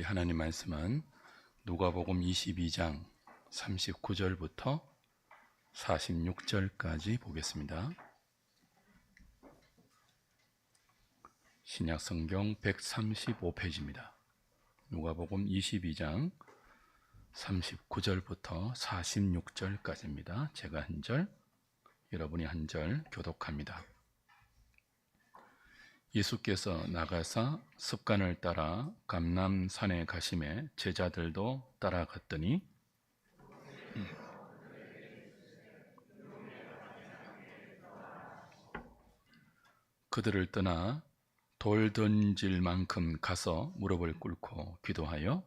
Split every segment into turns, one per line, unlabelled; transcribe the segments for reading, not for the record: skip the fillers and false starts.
하나님 말씀은 누가복음 22장 39절부터 46절까지 보겠습니다. 신약성경 135페이지입니다. 누가복음 22장 39절부터 46절까지입니다. 제가 한 절, 여러분이 한 절 교독합니다. 예수께서 나가사 습관을 따라 감람산에 가심에 제자들도 따라갔더니 그들을 떠나 돌 던질 만큼 가서 무릎을 꿇고 기도하여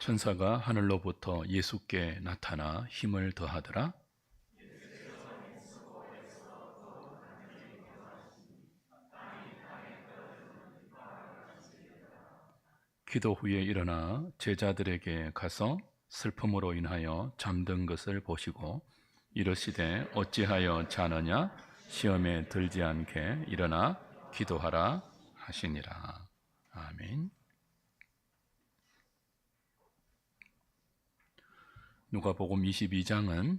천사가 하늘로부터 예수께 나타나 힘을 더하더라. 기도 후에 일어나 제자들에게 가서 슬픔으로 인하여 잠든 것을 보시고 이르시되 어찌하여 자느냐 시험에 들지 않게 일어나 기도하라 하시니라. 아멘. 누가복음 22장은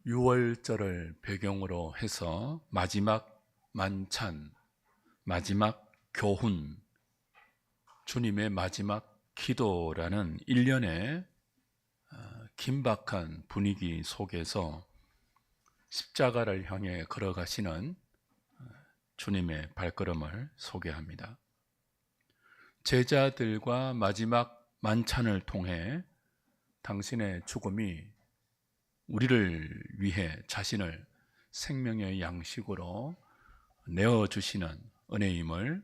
유월절을 배경으로 해서 마지막 만찬, 마지막 교훈, 주님의 마지막 기도라는 일련의 긴박한 분위기 속에서 십자가를 향해 걸어가시는 주님의 발걸음을 소개합니다. 제자들과 마지막 만찬을 통해 당신의 죽음이 우리를 위해 자신을 생명의 양식으로 내어주시는 은혜임을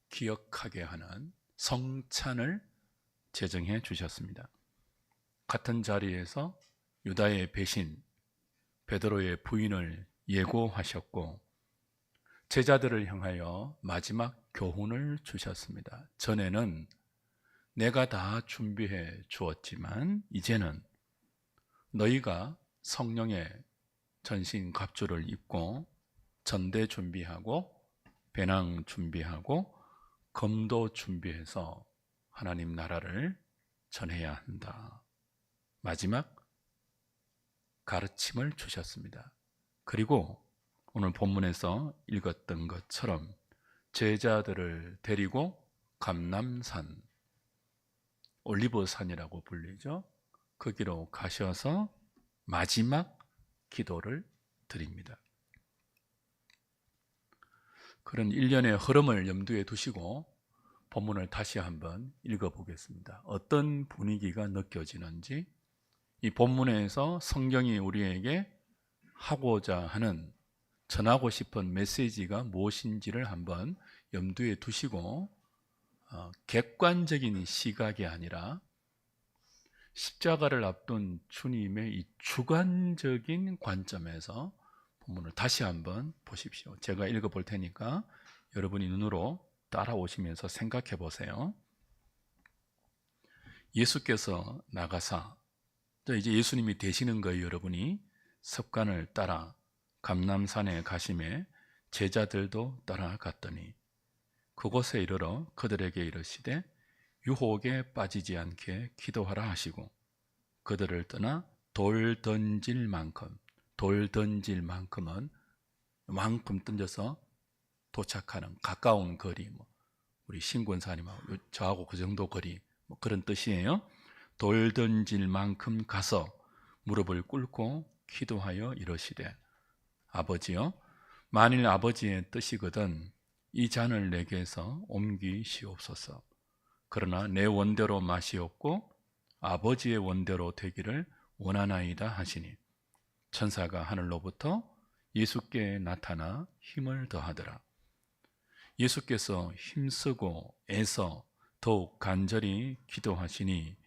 기억하게 하는 성찬을 제정해 주셨습니다. 같은 자리에서 유다의 배신, 베드로의 부인을 예고하셨고 제자들을 향하여 마지막 교훈을 주셨습니다. 전에는 내가 다 준비해 주었지만 이제는 너희가 성령의 전신 갑주를 입고 전대 준비하고 배낭 준비하고 검도 준비해서 하나님 나라를 전해야 한다. 마지막 가르침을 주셨습니다. 그리고 오늘 본문에서 읽었던 것처럼 제자들을 데리고 감람산, 올리브산이라고 불리죠. 거기로 가셔서 마지막 기도를 드립니다. 그런 일련의 흐름을 염두에 두시고 본문을 다시 한번 읽어보겠습니다. 어떤 분위기가 느껴지는지, 이 본문에서 성경이 우리에게 하고자 하는, 전하고 싶은 메시지가 무엇인지를 한번 염두에 두시고 객관적인 시각이 아니라 십자가를 앞둔 주님의 이 주관적인 관점에서 본문을 다시 한번 보십시오. 제가 읽어볼 테니까 여러분이 눈으로 따라오시면서 생각해 보세요. 예수께서 나가사, 이제 예수님이 되시는 거예요. 여러분이 습관을 따라 감람산에 가심에 제자들도 따라갔더니 그곳에 이르러 그들에게 이르시되 유혹에 빠지지 않게 기도하라 하시고 그들을 떠나 돌 던질 만큼, 돌 던질 만큼은 만큼 던져서 도착하는 가까운 거리, 우리 신권사님하고 저하고 그 정도 거리, 그런 뜻이에요. 돌 던질 만큼 가서 무릎을 꿇고 기도하여 이르시되 아버지여, 만일 아버지의 뜻이거든 이 잔을 내게서 옮기시옵소서. 그러나 내 원대로 마시옵고 아버지의 원대로 되기를 원하나이다 하시니 천사가 하늘로부터 예수께 나타나 힘을 더하더라. 예수께서 힘쓰고 애써 더욱 간절히 기도하시니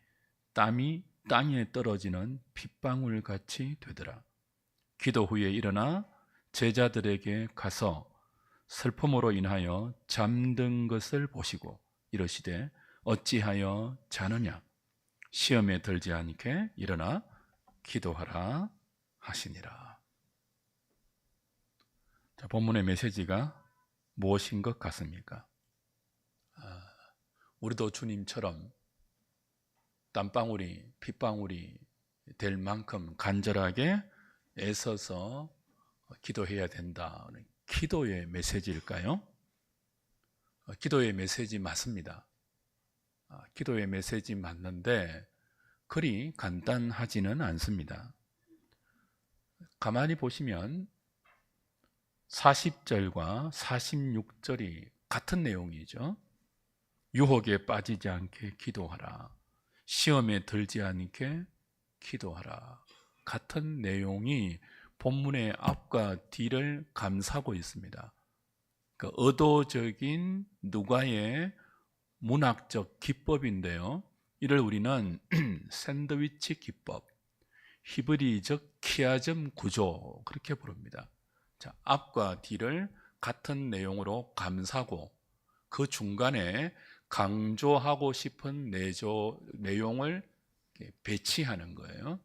땀이 땅에 떨어지는 빗방울 같이 되더라. 기도 후에 일어나 제자들에게 가서 슬픔으로 인하여 잠든 것을 보시고 이르시되 어찌하여 자느냐 시험에 들지 않게 일어나 기도하라 하시니라. 자, 본문의 메시지가 무엇인 것 같습니까? 우리도 주님처럼 땀방울이 핏방울이 될 만큼 간절하게 애써서 기도해야 된다. 기도의 메시지일까요? 기도의 메시지 맞습니다. 기도의 메시지 맞는데 그리 간단하지는 않습니다. 가만히 보시면 40절과 46절이 같은 내용이죠. 유혹에 빠지지 않게 기도하라. 시험에 들지 않게 기도하라. 같은 내용이 본문의 앞과 뒤를 감싸고 있습니다. 그 의도적인 누가의 문학적 기법인데요. 이를 우리는 샌드위치 기법, 히브리적 키아즘 구조 그렇게 부릅니다. 자, 앞과 뒤를 같은 내용으로 감싸고 그 중간에 강조하고 싶은 내용을 배치하는 거예요.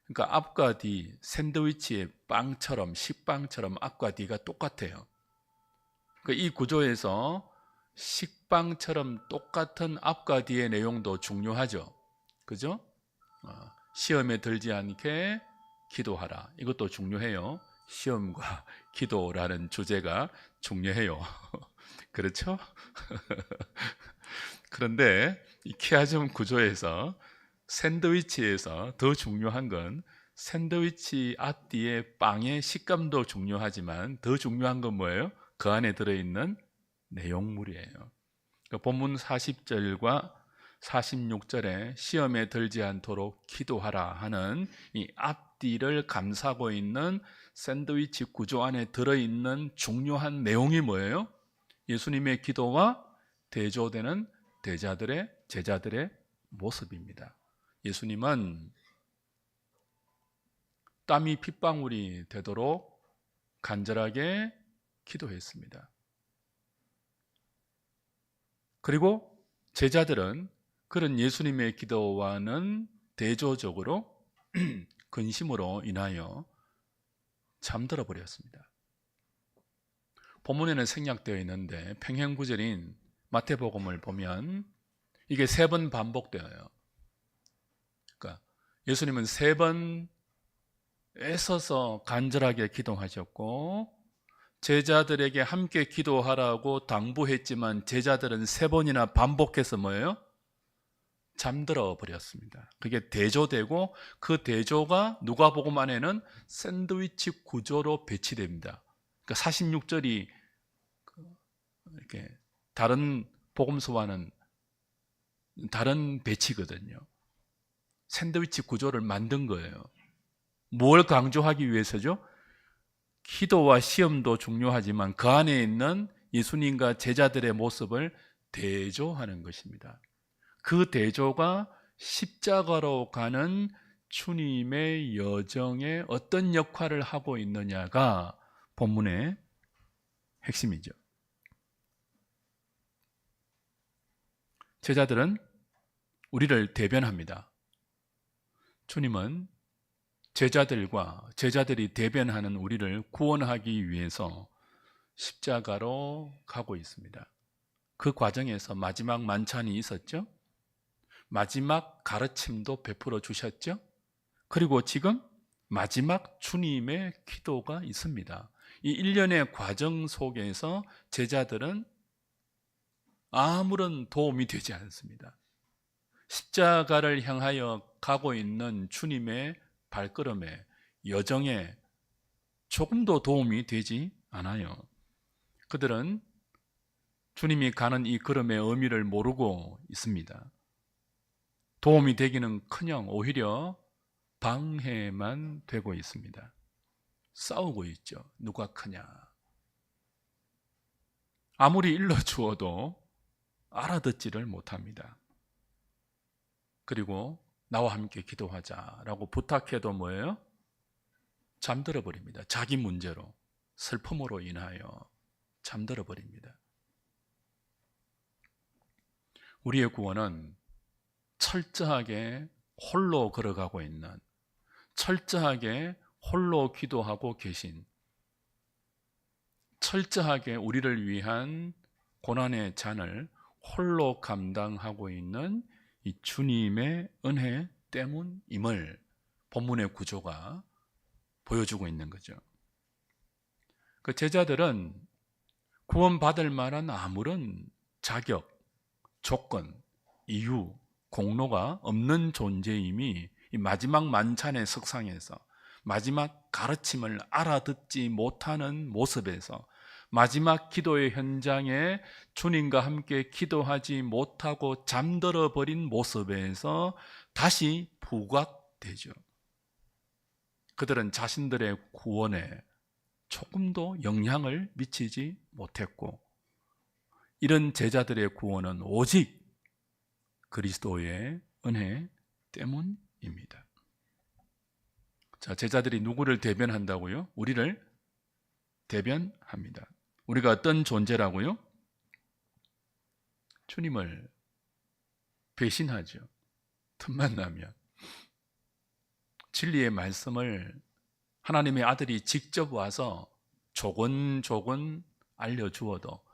그러니까 앞과 뒤, 샌드위치의 빵처럼, 식빵처럼 앞과 뒤가 똑같아요. 그러니까 이 구조에서 식빵처럼 똑같은 앞과 뒤의 내용도 중요하죠. 그죠? 시험에 들지 않게 기도하라. 이것도 중요해요. 시험과 기도라는 주제가 중요해요. 그렇죠? 그런데 이 키아즘 구조에서 샌드위치에서 더 중요한 건 샌드위치 앞뒤의 빵의 식감도 중요하지만 더 중요한 건 뭐예요? 그 안에 들어있는 내용물이에요. 그러니까 본문 40절과 46절에 시험에 들지 않도록 기도하라 하는 이 앞뒤를 감싸고 있는 샌드위치 구조 안에 들어있는 중요한 내용이 뭐예요? 예수님의 기도와 대조되는 제자들의 모습입니다. 예수님은 땀이 핏방울이 되도록 간절하게 기도했습니다. 그리고 제자들은 그런 예수님의 기도와는 대조적으로 근심으로 인하여 잠들어 버렸습니다. 본문에는 생략되어 있는데 평행구절인 마태복음을 보면 이게 3번 반복되어요. 그러니까 예수님은 3번 애써서 간절하게 기도하셨고 제자들에게 함께 기도하라고 당부했지만 제자들은 3번이나 반복해서 뭐예요? 잠들어 버렸습니다. 그게 대조되고 그 대조가 누가복음 안에는 샌드위치 구조로 배치됩니다. 그러니까 46절이 이렇게 다른 복음서와는 다른 배치거든요. 샌드위치 구조를 만든 거예요. 뭘 강조하기 위해서죠? 기도와 시험도 중요하지만 그 안에 있는 예수님과 제자들의 모습을 대조하는 것입니다. 그 대조가 십자가로 가는 주님의 여정에 어떤 역할을 하고 있느냐가 본문의 핵심이죠. 제자들은 우리를 대변합니다. 주님은 제자들이 대변하는 우리를 구원하기 위해서 십자가로 가고 있습니다. 그 과정에서 마지막 만찬이 있었죠. 마지막 가르침도 베풀어 주셨죠. 그리고 지금 마지막 주님의 기도가 있습니다. 이 일련의 과정 속에서 제자들은 아무런 도움이 되지 않습니다. 십자가를 향하여 가고 있는 주님의 발걸음에 여정에 조금도 도움이 되지 않아요. 그들은 주님이 가는 이 걸음의 의미를 모르고 있습니다. 도움이 되기는커녕 오히려 방해만 되고 있습니다. 싸우고 있죠. 누가 크냐. 아무리 일러주어도 알아듣지를 못합니다. 그리고 나와 함께 기도하자라고 부탁해도 뭐예요? 잠들어 버립니다. 자기 문제로, 슬픔으로 인하여 잠들어 버립니다. 우리의 구원은 철저하게 홀로 걸어가고 있는, 철저하게 홀로 기도하고 계신, 철저하게 우리를 위한 고난의 잔을 홀로 감당하고 있는 이 주님의 은혜 때문임을 본문의 구조가 보여주고 있는 거죠. 그 제자들은 구원받을 만한 아무런 자격, 조건, 이유, 공로가 없는 존재임이 이 마지막 만찬의 석상에서, 마지막 가르침을 알아듣지 못하는 모습에서, 마지막 기도의 현장에 주님과 함께 기도하지 못하고 잠들어 버린 모습에서 다시 부각되죠. 그들은 자신들의 구원에 조금도 영향을 미치지 못했고, 이런 제자들의 구원은 오직 그리스도의 은혜 때문입니다. 자, 제자들이 누구를 대변한다고요? 우리를 대변합니다. 우리가 어떤 존재라고요? 주님을 배신하죠. 틈만 나면. 진리의 말씀을 하나님의 아들이 직접 와서 조곤조곤 알려주어도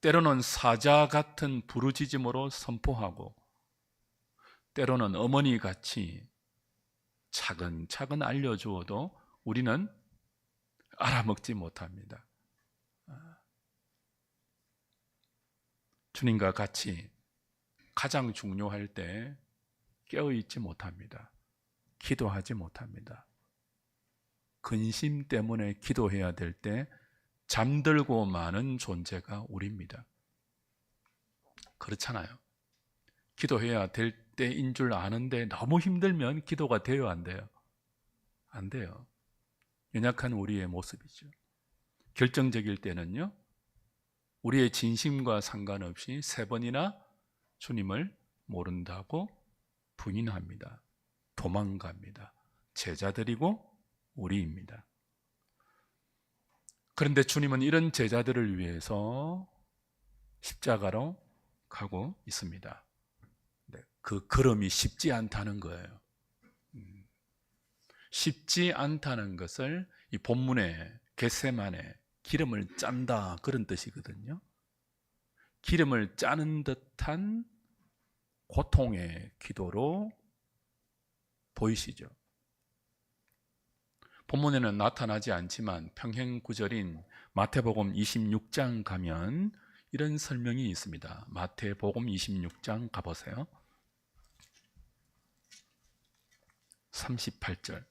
때로는 사자 같은 부르짖음으로 선포하고, 때로는 어머니같이 차근차근 알려주어도 우리는 알아먹지 못합니다. 주님과 같이 가장 중요할 때 깨어있지 못합니다. 기도하지 못합니다. 근심 때문에 기도해야 될 때 잠들고 마는 존재가 우리입니다. 그렇잖아요. 기도해야 될 때인 줄 아는데 너무 힘들면 기도가 돼요, 안 돼요? 안 돼요. 연약한 우리의 모습이죠. 결정적일 때는요, 우리의 진심과 상관없이 3번이나 주님을 모른다고 부인합니다. 도망갑니다. 제자들이고 우리입니다. 그런데 주님은 이런 제자들을 위해서 십자가로 가고 있습니다. 그 걸음이 쉽지 않다는 거예요. 쉽지 않다는 것을 이 본문의 겟세마네, 기름을 짠다, 그런 뜻이거든요. 기름을 짜는 듯한 고통의 기도로 보이시죠. 본문에는 나타나지 않지만 평행 구절인 마태복음 26장 가면 이런 설명이 있습니다. 마태복음 26장 가보세요. 38절.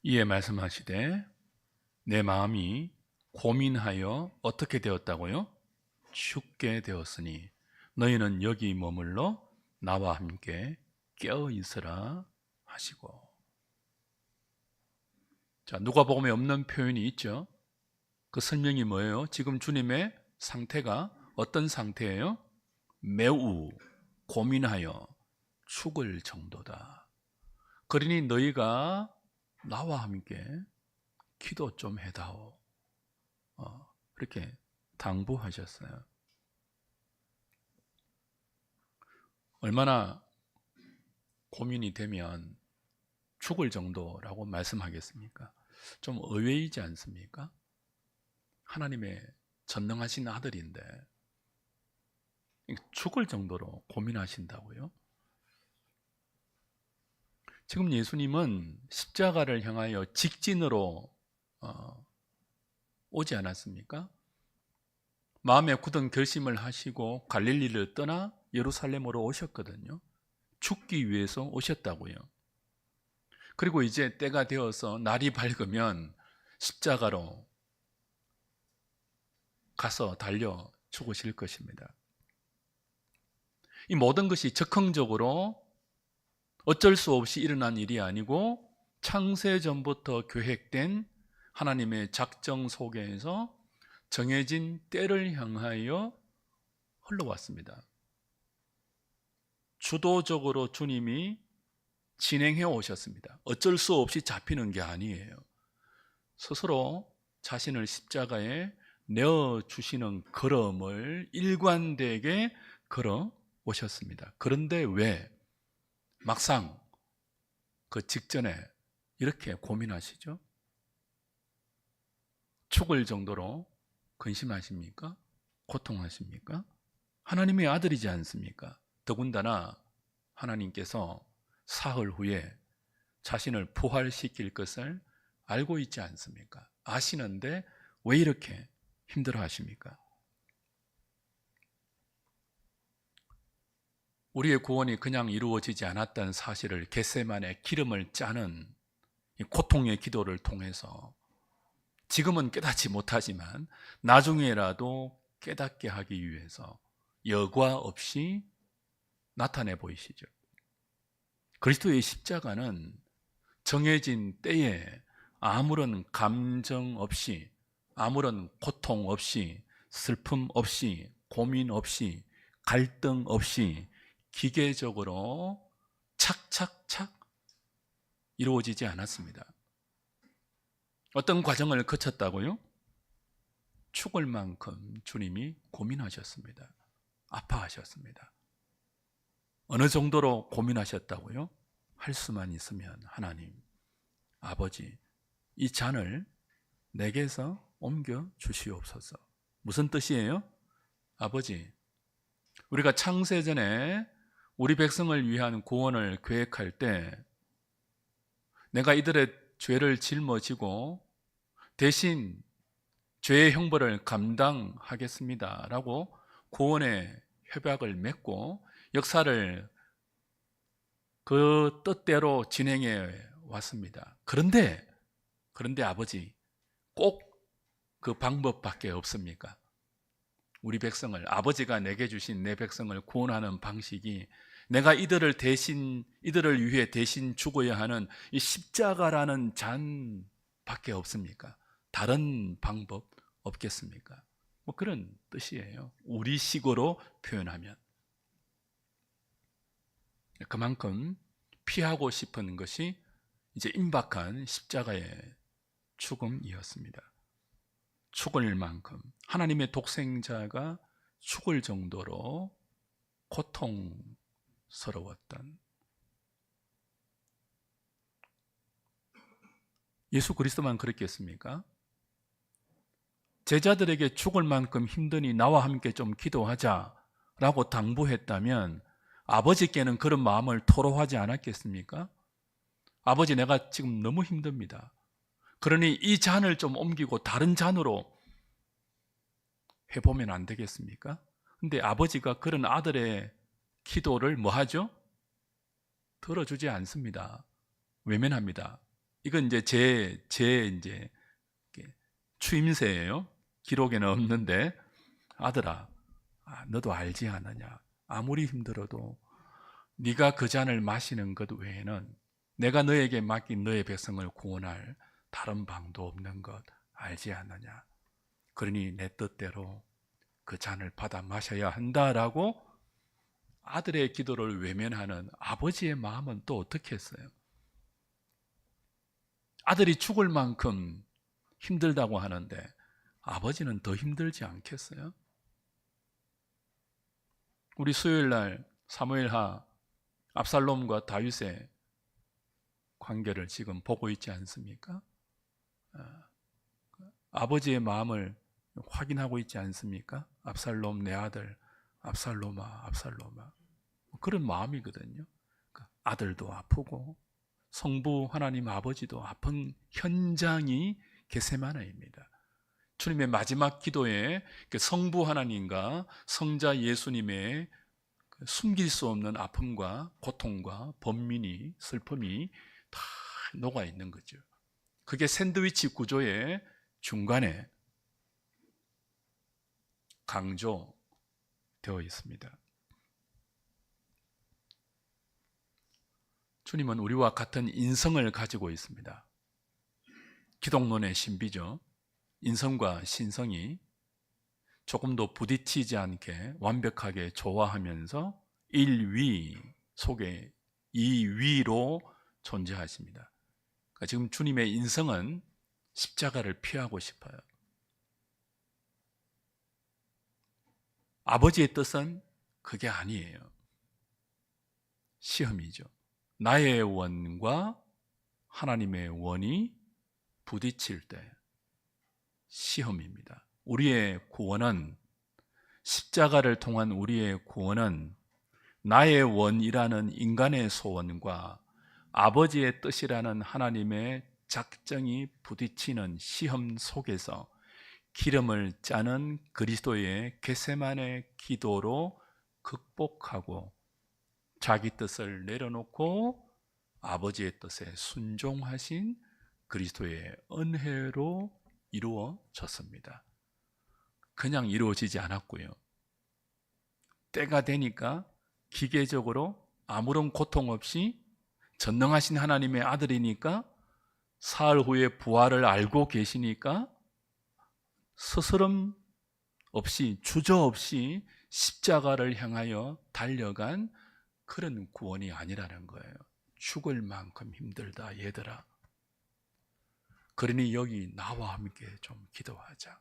이에 말씀하시되 내 마음이 고민하여 어떻게 되었다고요? 죽게 되었으니 너희는 여기 머물러 나와 함께 깨어 있으라 하시고. 자, 누가복음에 없는 표현이 있죠. 그 설명이 뭐예요? 지금 주님의 상태가 어떤 상태예요? 매우 고민하여 죽을 정도다. 그러니 너희가 나와 함께 기도 좀 해다오. 그렇게 당부하셨어요. 얼마나 고민이 되면 죽을 정도라고 말씀하겠습니까? 좀 의외이지 않습니까? 하나님의 전능하신 아들인데 죽을 정도로 고민하신다고요? 지금 예수님은 십자가를 향하여 직진으로 오지 않았습니까? 마음에 굳은 결심을 하시고 갈릴리를 떠나 예루살렘으로 오셨거든요. 죽기 위해서 오셨다고요. 그리고 이제 때가 되어서 날이 밝으면 십자가로 가서 달려 죽으실 것입니다. 이 모든 것이 즉흥적으로 어쩔 수 없이 일어난 일이 아니고 창세전부터 계획된 하나님의 작정 속에서 정해진 때를 향하여 흘러왔습니다. 주도적으로 주님이 진행해 오셨습니다. 어쩔 수 없이 잡히는 게 아니에요. 스스로 자신을 십자가에 내어주시는 걸음을 일관되게 걸어 오셨습니다. 그런데 왜 막상 그 직전에 이렇게 고민하시죠? 죽을 정도로 근심하십니까? 고통하십니까? 하나님의 아들이지 않습니까? 더군다나 하나님께서 사흘 후에 자신을 부활시킬 것을 알고 있지 않습니까? 아시는데 왜 이렇게 힘들어 하십니까? 우리의 구원이 그냥 이루어지지 않았다는 사실을 겟세마네 기름을 짜는 이 고통의 기도를 통해서 지금은 깨닫지 못하지만 나중에라도 깨닫게 하기 위해서 여과 없이 나타내 보이시죠. 그리스도의 십자가는 정해진 때에 아무런 감정 없이, 아무런 고통 없이, 슬픔 없이, 고민 없이, 갈등 없이 기계적으로 착착착 이루어지지 않았습니다. 어떤 과정을 거쳤다고요? 죽을 만큼 주님이 고민하셨습니다. 아파하셨습니다. 어느 정도로 고민하셨다고요? 할 수만 있으면 하나님, 아버지, 이 잔을 내게서 옮겨 주시옵소서. 무슨 뜻이에요? 아버지, 우리가 창세전에 우리 백성을 위한 구원을 계획할 때 내가 이들의 죄를 짊어지고 대신 죄의 형벌을 감당하겠습니다 라고 구원의 협약을 맺고 역사를 그 뜻대로 진행해 왔습니다. 그런데 아버지, 꼭 그 방법밖에 없습니까? 우리 백성을, 아버지가 내게 주신 내 백성을 구원하는 방식이 내가 이들을 위해 대신 죽어야 하는 이 십자가라는 잔밖에 없습니까? 다른 방법 없겠습니까? 뭐 그런 뜻이에요. 우리식으로 표현하면. 그만큼 피하고 싶은 것이 이제 임박한 십자가의 죽음이었습니다. 죽을 만큼 하나님의 독생자가 죽을 정도로 고통스러웠던 예수 그리스도만 그랬겠습니까? 제자들에게 죽을 만큼 힘드니 나와 함께 좀 기도하자라고 당부했다면 아버지께는 그런 마음을 토로하지 않았겠습니까? 아버지, 내가 지금 너무 힘듭니다. 그러니 이 잔을 좀 옮기고 다른 잔으로 해보면 안 되겠습니까? 근데 아버지가 그런 아들의 기도를 뭐 하죠? 들어주지 않습니다. 외면합니다. 이건 이제 제 이제 추임새예요. 기록에는 없는데, 아들아, 너도 알지 않느냐? 아무리 힘들어도 네가 그 잔을 마시는 것 외에는 내가 너에게 맡긴 너의 백성을 구원할 다른 방도 없는 것 알지 않느냐? 그러니 내 뜻대로 그 잔을 받아 마셔야 한다라고 아들의 기도를 외면하는 아버지의 마음은 또 어떻게 했어요? 아들이 죽을 만큼 힘들다고 하는데 아버지는 더 힘들지 않겠어요? 우리 수요일 날 사무엘하 압살롬과 다윗의 관계를 지금 보고 있지 않습니까? 아버지의 마음을 확인하고 있지 않습니까? 압살롬 내 아들, 압살롬아, 압살롬아. 그런 마음이거든요. 아들도 아프고 성부 하나님 아버지도 아픈 현장이 겟세마네입니다. 주님의 마지막 기도에 성부 하나님과 성자 예수님의 숨길 수 없는 아픔과 고통과 번민이, 슬픔이 다 녹아 있는 거죠. 그게 샌드위치 구조의 중간에 강조되어 있습니다. 주님은 우리와 같은 인성을 가지고 있습니다. 기독론의 신비죠. 인성과 신성이 조금도 부딪히지 않게 완벽하게 조화하면서 일위, 속에 이 위로 존재하십니다. 그러니까 지금 주님의 인성은 십자가를 피하고 싶어요. 아버지의 뜻은 그게 아니에요. 시험이죠. 나의 원과 하나님의 원이 부딪힐 때 시험입니다. 우리의 구원은, 십자가를 통한 우리의 구원은 나의 원이라는 인간의 소원과 아버지의 뜻이라는 하나님의 작정이 부딪히는 시험 속에서 기름을 짜는 그리스도의 겟세마네 기도로 극복하고 자기 뜻을 내려놓고 아버지의 뜻에 순종하신 그리스도의 은혜로 이루어졌습니다. 그냥 이루어지지 않았고요. 때가 되니까 기계적으로 아무런 고통 없이 전능하신 하나님의 아들이니까 사흘 후에 부활을 알고 계시니까 스스럼 없이 주저없이 십자가를 향하여 달려간 그런 구원이 아니라는 거예요. 죽을 만큼 힘들다 얘들아. 그러니 여기 나와 함께 좀 기도하자.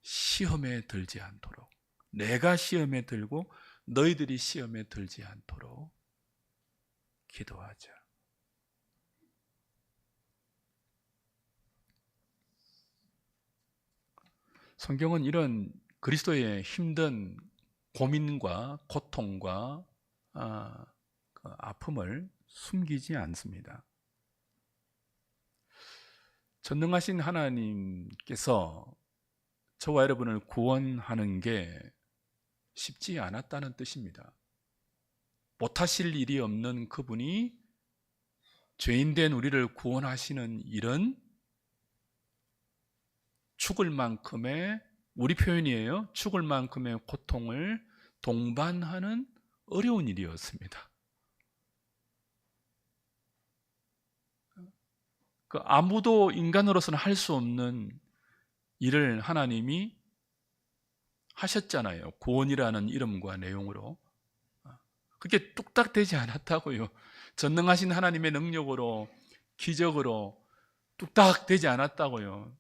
시험에 들지 않도록, 내가 시험에 들고 너희들이 시험에 들지 않도록 기도하자. 성경은 이런 그리스도의 힘든 고민과 고통과 그 아픔을 숨기지 않습니다. 전능하신 하나님께서 저와 여러분을 구원하는 게 쉽지 않았다는 뜻입니다. 못하실 일이 없는 그분이 죄인된 우리를 구원하시는 일은 죽을 만큼의, 우리 표현이에요, 죽을 만큼의 고통을 동반하는 어려운 일이었습니다. 그 아무도 인간으로서는 할 수 없는 일을 하나님이 하셨잖아요. 구원이라는 이름과 내용으로. 그게 뚝딱 되지 않았다고요. 전능하신 하나님의 능력으로, 기적으로 뚝딱 되지 않았다고요.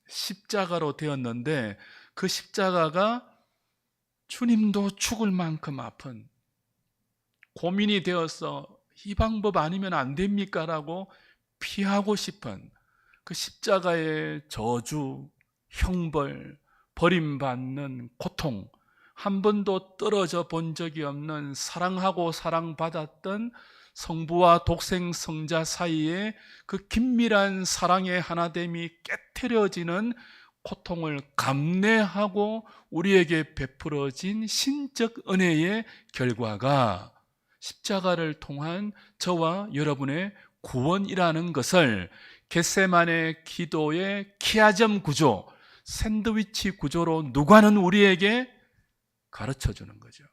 십자가로 되었는데 그 십자가가 주님도 죽을 만큼 아픈, 고민이 되어서 이 방법 아니면 안 됩니까? 라고 피하고 싶은 그 십자가의 저주, 형벌, 버림받는 고통, 한 번도 떨어져 본 적이 없는 사랑하고 사랑받았던 성부와 독생 성자 사이에 그 긴밀한 사랑의 하나됨이 깨트려지는 고통을 감내하고 우리에게 베풀어진 신적 은혜의 결과가 십자가를 통한 저와 여러분의 구원이라는 것을 겟세마네 기도의 키아점 구조, 샌드위치 구조로 누가는 우리에게 가르쳐 주는 거죠.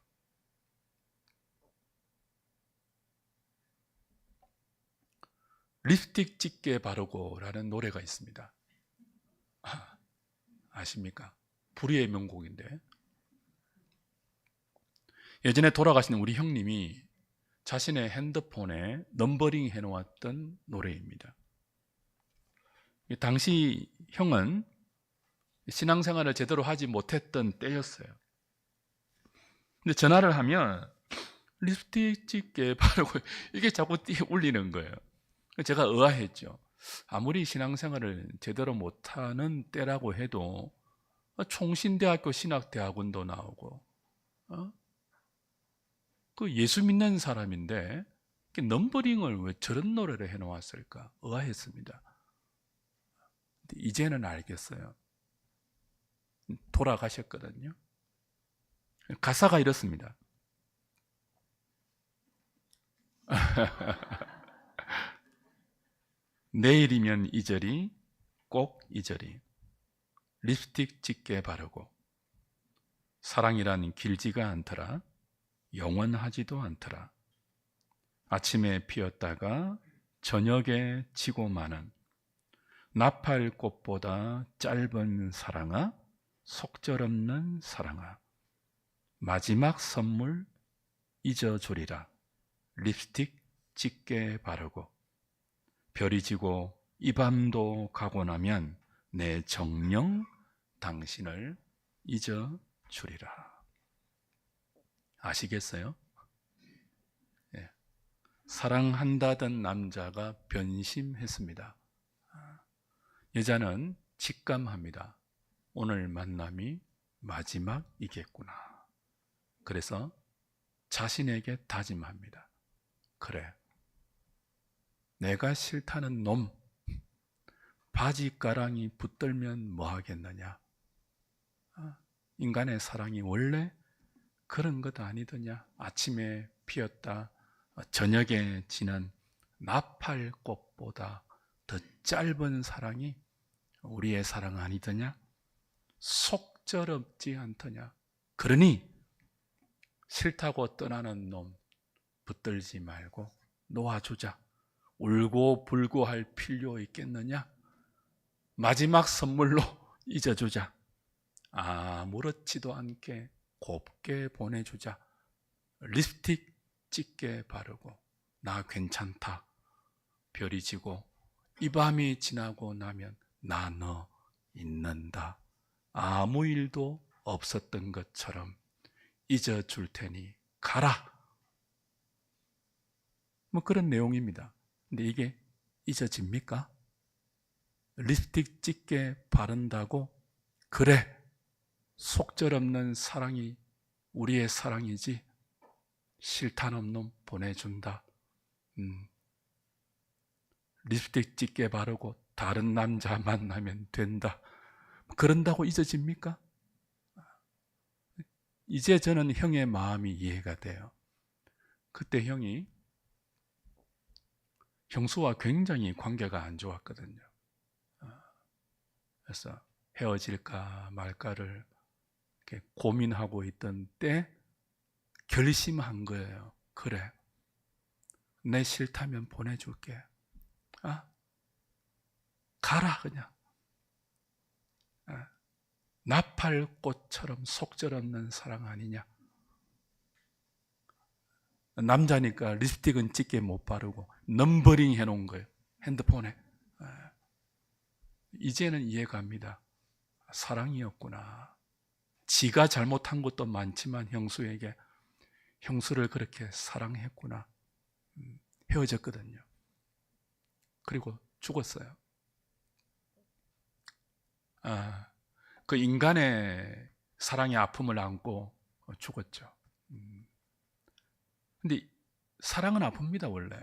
립스틱 짙게 바르고 라는 노래가 있습니다. 아십니까? 불의의 명곡인데, 예전에 돌아가신 우리 형님이 자신의 핸드폰에 넘버링 해놓았던 노래입니다. 당시 형은 신앙생활을 제대로 하지 못했던 때였어요. 근데 전화를 하면 립스틱 짙게 바르고 이게 자꾸 울리는 거예요. 제가 의아했죠. 아무리 신앙생활을 제대로 못하는 때라고 해도 총신대학교 신학대학원도 나오고 그 예수 믿는 사람인데 넘버링을 왜 저런 노래를 해놓았을까 의아했습니다. 이제는 알겠어요. 돌아가셨거든요. 가사가 이렇습니다. 내일이면 이절이, 꼭 이절이, 립스틱 짙게 바르고 사랑이란 길지가 않더라, 영원하지도 않더라. 아침에 피었다가 저녁에 지고 마는 나팔꽃보다 짧은 사랑아, 속절없는 사랑아, 마지막 선물 잊어주리라. 립스틱 짙게 바르고 별이 지고 이 밤도 가고 나면 내 정령 당신을 잊어주리라. 아시겠어요? 예. 사랑한다던 남자가 변심했습니다. 여자는 직감합니다. 오늘 만남이 마지막이겠구나. 그래서 자신에게 다짐합니다. 그래, 내가 싫다는 놈, 바지가랑이 붙들면 뭐 하겠느냐? 인간의 사랑이 원래 그런 것 아니더냐? 아침에 피었다 저녁에 지난 나팔꽃보다 더 짧은 사랑이 우리의 사랑 아니더냐? 속절없지 않더냐? 그러니 싫다고 떠나는 놈 붙들지 말고 놓아주자. 울고 불고 할 필요 있겠느냐? 마지막 선물로 잊어주자. 아무렇지도 않게 곱게 보내주자. 립스틱 짙게 바르고 나 괜찮다. 별이 지고 이 밤이 지나고 나면 나 너 잊는다. 아무 일도 없었던 것처럼 잊어줄 테니 가라. 뭐 그런 내용입니다. 근데 이게 잊어집니까? 립스틱 짙게 바른다고 그래, 속절없는 사랑이 우리의 사랑이지 싫다는 놈 보내준다. 립스틱 짙게 바르고 다른 남자 만나면 된다. 그런다고 잊어집니까? 이제 저는 형의 마음이 이해가 돼요. 그때 형수와 굉장히 관계가 안 좋았거든요. 그래서 헤어질까 말까를 이렇게 고민하고 있던 때 결심한 거예요. 그래, 내 싫다면 보내줄게. 가라 그냥. 나팔꽃처럼 속절없는 사랑 아니냐. 남자니까 립스틱은 짙게 못 바르고 넘버링 해놓은 거예요. 핸드폰에. 이제는 이해갑니다. 사랑이었구나. 지가 잘못한 것도 많지만 형수에게 형수를 그렇게 사랑했구나. 헤어졌거든요. 그리고 죽었어요. 그 인간의 사랑의 아픔을 안고 죽었죠. 근데 사랑은 아픕니다. 원래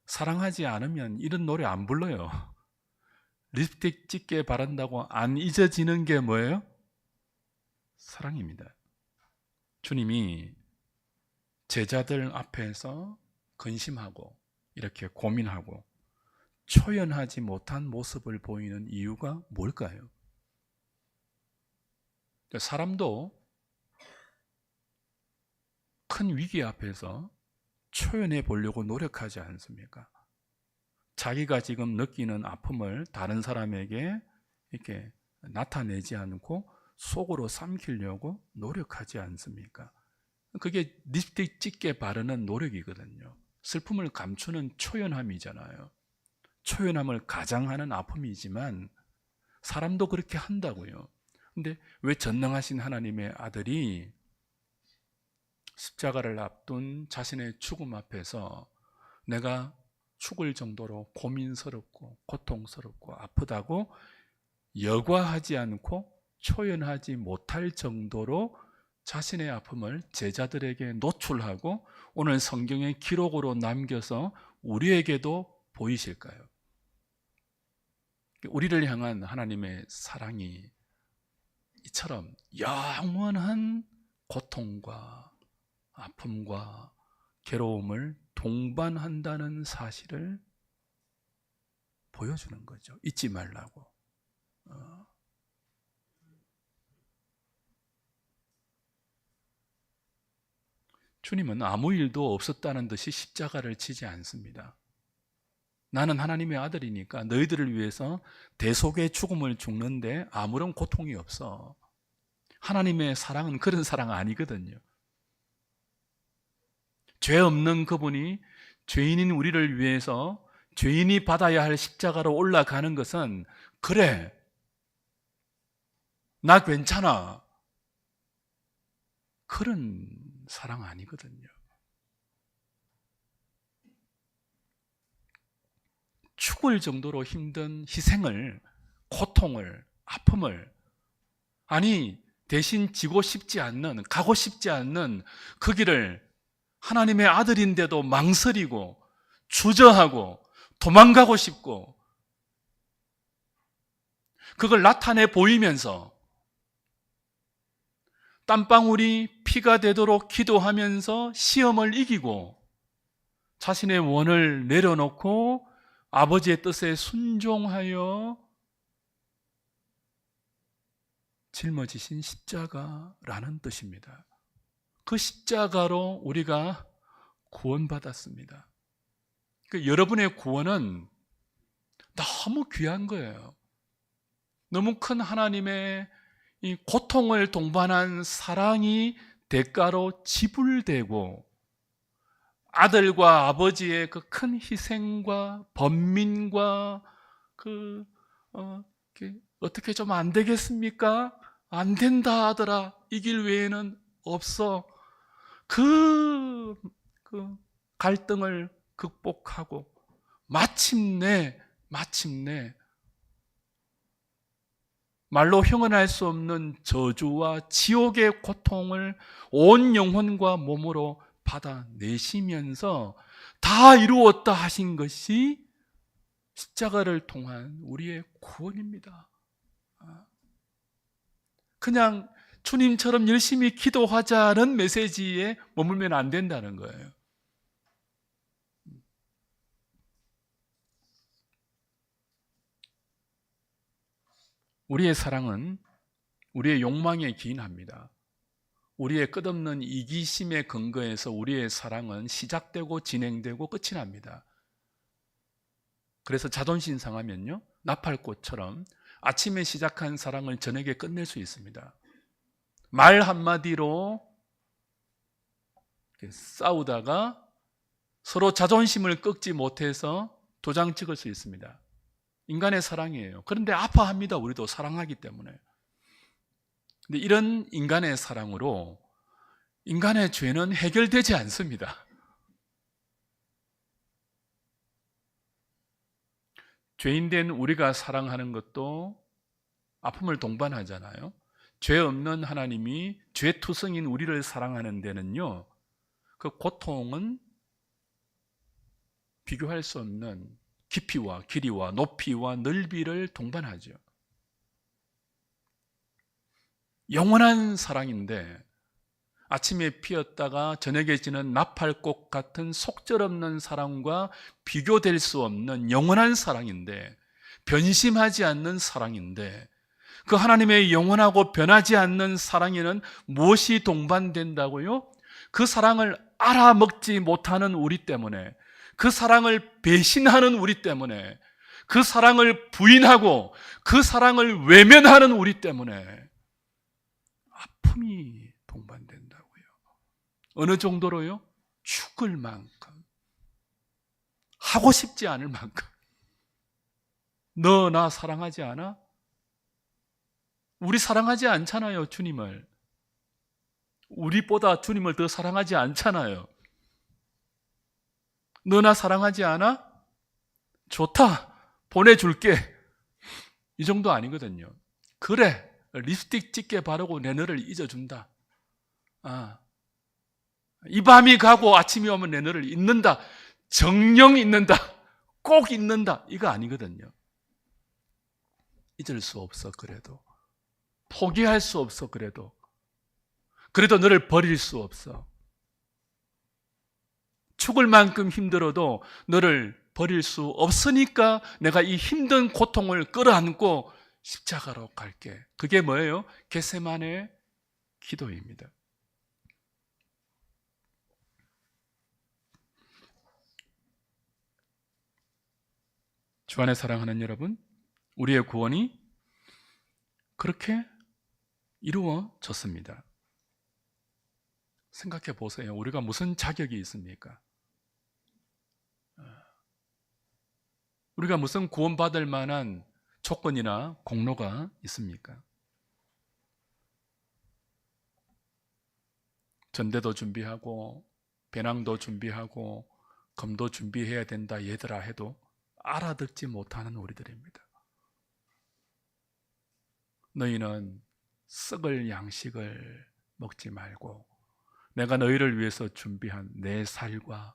사랑하지 않으면 이런 노래 안 불러요. 립스틱 짙게 바른다고 안 잊어지는 게 뭐예요? 사랑입니다. 주님이 제자들 앞에서 근심하고 이렇게 고민하고 초연하지 못한 모습을 보이는 이유가 뭘까요? 사람도 큰 위기 앞에서 초연해 보려고 노력하지 않습니까? 자기가 지금 느끼는 아픔을 다른 사람에게 이렇게 나타내지 않고 속으로 삼키려고 노력하지 않습니까? 그게 립스틱 짙게 바르는 노력이거든요. 슬픔을 감추는 초연함이잖아요. 초연함을 가장하는 아픔이지만 사람도 그렇게 한다고요. 근데 왜 전능하신 하나님의 아들이 십자가를 앞둔 자신의 죽음 앞에서 내가 죽을 정도로 고민스럽고 고통스럽고 아프다고 여과하지 않고 초연하지 못할 정도로 자신의 아픔을 제자들에게 노출하고 오늘 성경의 기록으로 남겨서 우리에게도 보이실까요? 우리를 향한 하나님의 사랑이 이처럼 영원한 고통과 아픔과 괴로움을 동반한다는 사실을 보여주는 거죠. 잊지 말라고. 주님은 아무 일도 없었다는 듯이 십자가를 지지 않습니다. 나는 하나님의 아들이니까 너희들을 위해서 대속의 죽음을 죽는데 아무런 고통이 없어. 하나님의 사랑은 그런 사랑 아니거든요. 죄 없는 그분이 죄인인 우리를 위해서 죄인이 받아야 할 십자가로 올라가는 것은, 그래, 나 괜찮아, 그런 사랑 아니거든요. 죽을 정도로 힘든 희생을, 고통을, 아픔을, 아니 대신 지고 싶지 않는, 가고 싶지 않는 그 길을 하나님의 아들인데도 망설이고 주저하고 도망가고 싶고, 그걸 나타내 보이면서 땀방울이 피가 되도록 기도하면서 시험을 이기고 자신의 원을 내려놓고 아버지의 뜻에 순종하여 짊어지신 십자가라는 뜻입니다. 그 십자가로 우리가 구원받았습니다. 여러분의 구원은 너무 귀한 거예요. 너무 큰 하나님의 이 고통을 동반한 사랑이 대가로 지불되고, 아들과 아버지의 그 큰 희생과 번민과 어떻게 좀 안 되겠습니까? 안 된다 하더라, 이 길 외에는 없어. 그 갈등을 극복하고 마침내 말로 형언할 수 없는 저주와 지옥의 고통을 온 영혼과 몸으로 받아내시면서 다 이루었다 하신 것이 십자가를 통한 우리의 구원입니다. 그냥 주님처럼 열심히 기도하자는 메시지에 머물면 안 된다는 거예요. 우리의 사랑은 우리의 욕망에 기인합니다. 우리의 끝없는 이기심에 근거해서 우리의 사랑은 시작되고 진행되고 끝이 납니다. 그래서 자존심 상하면요, 나팔꽃처럼 아침에 시작한 사랑을 저녁에 끝낼 수 있습니다. 말 한마디로 싸우다가 서로 자존심을 꺾지 못해서 도장 찍을 수 있습니다. 인간의 사랑이에요. 그런데 아파합니다. 우리도 사랑하기 때문에. 근데 이런 인간의 사랑으로 인간의 죄는 해결되지 않습니다. 죄인된 우리가 사랑하는 것도 아픔을 동반하잖아요. 죄 없는 하나님이 죄투성인 우리를 사랑하는 데는요, 그 고통은 비교할 수 없는 깊이와 길이와 높이와 넓이를 동반하죠. 영원한 사랑인데, 아침에 피었다가 저녁에 지는 나팔꽃 같은 속절없는 사랑과 비교될 수 없는 영원한 사랑인데, 변심하지 않는 사랑인데, 그 하나님의 영원하고 변하지 않는 사랑에는 무엇이 동반된다고요? 그 사랑을 알아먹지 못하는 우리 때문에, 그 사랑을 배신하는 우리 때문에, 그 사랑을 부인하고 그 사랑을 외면하는 우리 때문에 아픔이 동반된다고요. 어느 정도로요? 죽을 만큼, 하고 싶지 않을 만큼. 너 나 사랑하지 않아? 우리 사랑하지 않잖아요, 주님을. 우리보다 주님을 더 사랑하지 않잖아요. 너 나 사랑하지 않아? 좋다, 보내줄게. 이 정도 아니거든요. 그래, 립스틱 짙게 바르고 내 너를 잊어준다. 이 밤이 가고 아침이 오면 내 너를 잊는다. 정령 잊는다. 꼭 잊는다. 이거 아니거든요. 잊을 수 없어. 그래도 포기할 수 없어. 그래도 너를 버릴 수 없어. 죽을 만큼 힘들어도 너를 버릴 수 없으니까 내가 이 힘든 고통을 끌어안고 십자가로 갈게. 그게 뭐예요? 겟세마네 기도입니다. 주 안에 사랑하는 여러분, 우리의 구원이 그렇게 이루어졌습니다. 생각해 보세요. 우리가 무슨 자격이 있습니까? 우리가 무슨 구원받을 만한 조건이나 공로가 있습니까? 전대도 준비하고 배낭도 준비하고 검도 준비해야 된다 얘들아 해도 알아듣지 못하는 우리들입니다. 너희는 썩을 양식을 먹지 말고 내가 너희를 위해서 준비한 내 살과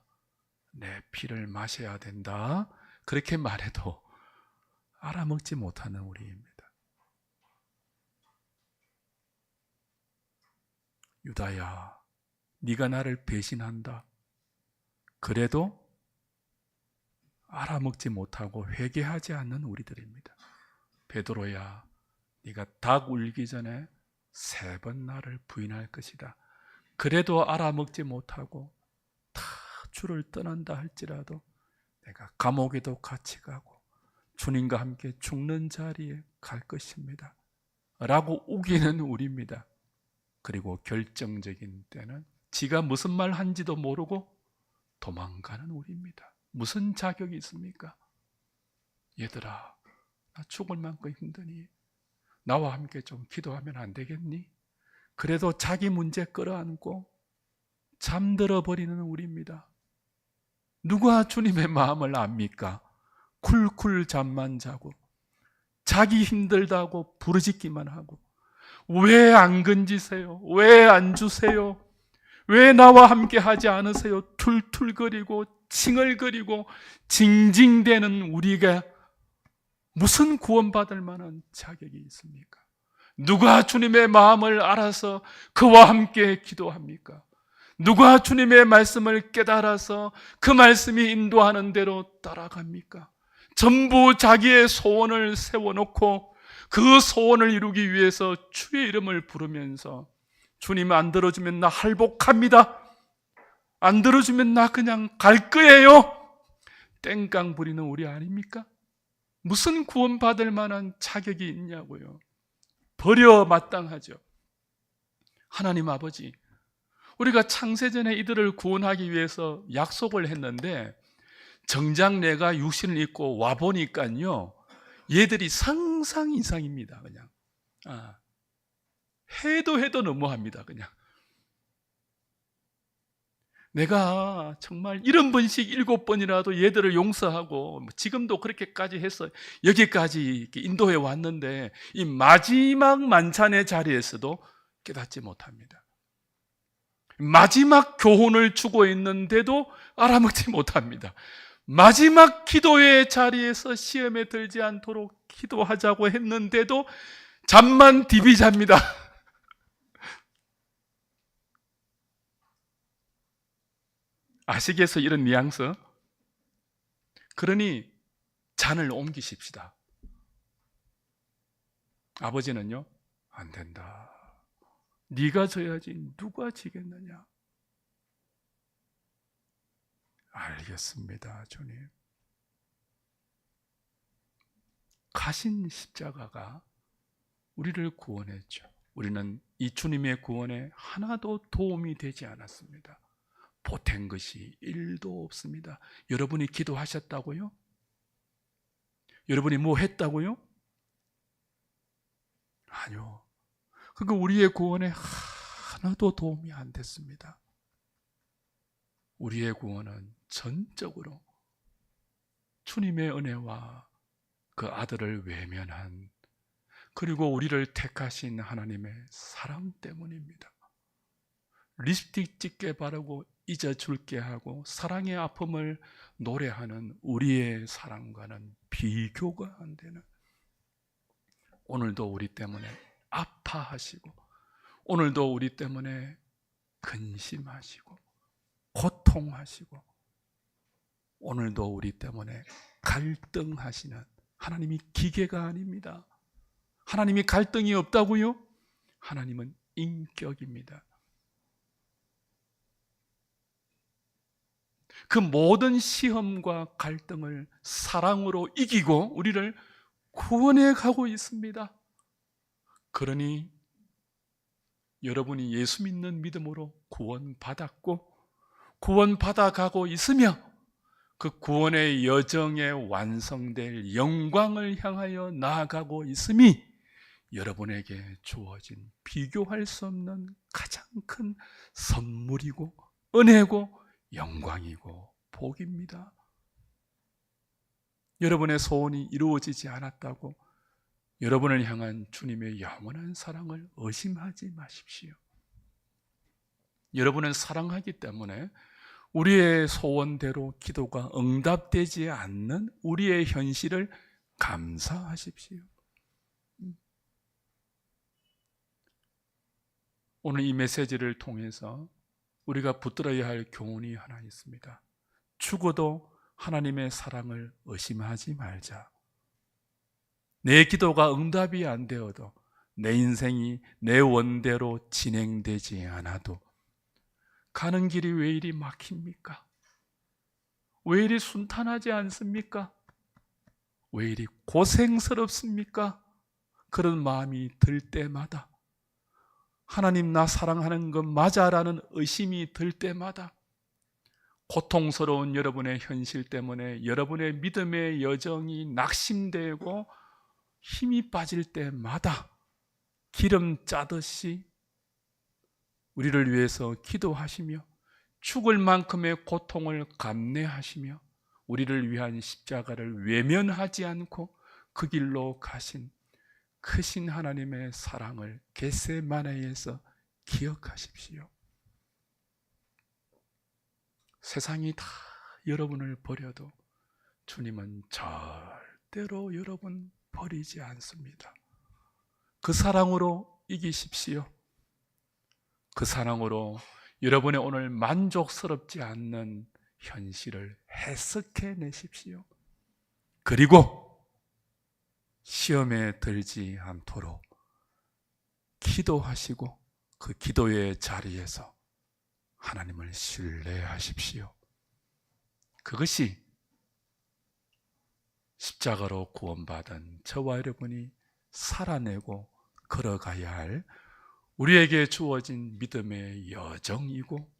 내 피를 마셔야 된다. 그렇게 말해도 알아먹지 못하는 우리입니다. 유다야, 네가 나를 배신한다. 그래도 알아먹지 못하고 회개하지 않는 우리들입니다. 베드로야, 네가 닭 울기 전에 3번 나를 부인할 것이다. 그래도 알아먹지 못하고 다 주를 떠난다 할지라도 내가 감옥에도 같이 가고 주님과 함께 죽는 자리에 갈 것입니다. 라고 우기는 우리입니다. 그리고 결정적인 때는 지가 무슨 말 한지도 모르고 도망가는 우리입니다. 무슨 자격이 있습니까? 얘들아, 나 죽을 만큼 힘드니 나와 함께 좀 기도하면 안 되겠니? 그래도 자기 문제 끌어안고 잠들어 버리는 우리입니다. 누가 주님의 마음을 압니까? 쿨쿨 잠만 자고 자기 힘들다고 부르짖기만 하고 왜 안 건지세요? 왜 안 주세요? 왜 나와 함께 하지 않으세요? 툴툴거리고 칭얼거리고 징징대는 우리가 무슨 구원받을 만한 자격이 있습니까? 누가 주님의 마음을 알아서 그와 함께 기도합니까? 누가 주님의 말씀을 깨달아서 그 말씀이 인도하는 대로 따라갑니까? 전부 자기의 소원을 세워놓고 그 소원을 이루기 위해서 주의 이름을 부르면서 주님 안 들어주면 나 할복합니다. 안 들어주면 나 그냥 갈 거예요. 땡깡 부리는 우리 아닙니까? 무슨 구원받을 만한 자격이 있냐고요. 버려 마땅하죠. 하나님 아버지, 우리가 창세전에 이들을 구원하기 위해서 약속을 했는데 정작 내가 육신을 입고 와보니까요 얘들이 상상 이상입니다. 그냥 해도 너무합니다. 그냥 내가 정말 70번씩 7번이라도 얘들을 용서하고 지금도 그렇게까지 해서 여기까지 인도해 왔는데 이 마지막 만찬의 자리에서도 깨닫지 못합니다. 마지막 교훈을 주고 있는데도 알아먹지 못합니다. 마지막 기도의 자리에서 시험에 들지 않도록 기도하자고 했는데도 잠만 디비 잡니다. 아시겠어? 이런 뉘앙스. 그러니 잔을 옮기십시다. 아버지는요, 안 된다. 네가 져야지 누가 지겠느냐. 알겠습니다, 주님. 가신 십자가가 우리를 구원했죠. 우리는 이 주님의 구원에 하나도 도움이 되지 않았습니다. 보탠 것이 1도 없습니다. 여러분이 기도하셨다고요? 여러분이 뭐 했다고요? 아니요. 그러니까 우리의 구원에 하나도 도움이 안 됐습니다. 우리의 구원은 전적으로 주님의 은혜와 그 아들을 외면한 그리고 우리를 택하신 하나님의 사랑 때문입니다. 립스틱 짙게 바르고 잊어줄게 하고 사랑의 아픔을 노래하는 우리의 사랑과는 비교가 안 되는, 오늘도 우리 때문에 아파하시고 오늘도 우리 때문에 근심하시고 고통하시고 오늘도 우리 때문에 갈등하시는 하나님이 기계가 아닙니다. 하나님이 갈등이 없다고요? 하나님은 인격입니다. 그 모든 시험과 갈등을 사랑으로 이기고 우리를 구원해 가고 있습니다. 그러니 여러분이 예수 믿는 믿음으로 구원받았고 구원받아가고 있으며 그 구원의 여정에 완성될 영광을 향하여 나아가고 있음이 여러분에게 주어진 비교할 수 없는 가장 큰 선물이고 은혜고 영광이고 복입니다. 여러분의 소원이 이루어지지 않았다고 여러분을 향한 주님의 영원한 사랑을 의심하지 마십시오. 여러분은 사랑하기 때문에 우리의 소원대로 기도가 응답되지 않는 우리의 현실을 감사하십시오. 오늘 이 메시지를 통해서 우리가 붙들어야 할 교훈이 하나 있습니다. 죽어도 하나님의 사랑을 의심하지 말자. 내 기도가 응답이 안 되어도 내 인생이 내 원대로 진행되지 않아도 가는 길이 왜 이리 막힙니까? 왜 이리 순탄하지 않습니까? 왜 이리 고생스럽습니까? 그런 마음이 들 때마다 하나님 나 사랑하는 것 맞아라는 의심이 들 때마다 고통스러운 여러분의 현실 때문에 여러분의 믿음의 여정이 낙심되고 힘이 빠질 때마다 기름 짜듯이 우리를 위해서 기도하시며 죽을 만큼의 고통을 감내하시며 우리를 위한 십자가를 외면하지 않고 그 길로 가신 크신 하나님의 사랑을 겟세마네에서 기억하십시오. 세상이 다 여러분을 버려도 주님은 절대로 여러분 버리지 않습니다. 그 사랑으로 이기십시오. 그 사랑으로 여러분의 오늘 만족스럽지 않는 현실을 해석해내십시오. 그리고 시험에 들지 않도록 기도하시고 그 기도의 자리에서 하나님을 신뢰하십시오. 그것이 십자가로 구원받은 저와 여러분이 살아내고 걸어가야 할 우리에게 주어진 믿음의 여정이고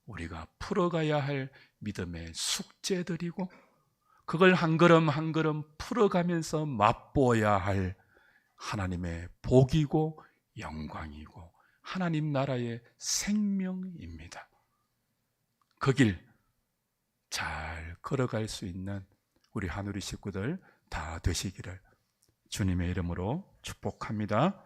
우리가 풀어가야 할 믿음의 숙제들이고 그걸 한 걸음 한 걸음 풀어가면서 맛보아야 할 하나님의 복이고 영광이고 하나님 나라의 생명입니다. 그 길 잘 걸어갈 수 있는 우리 하누리 식구들 다 되시기를 주님의 이름으로 축복합니다.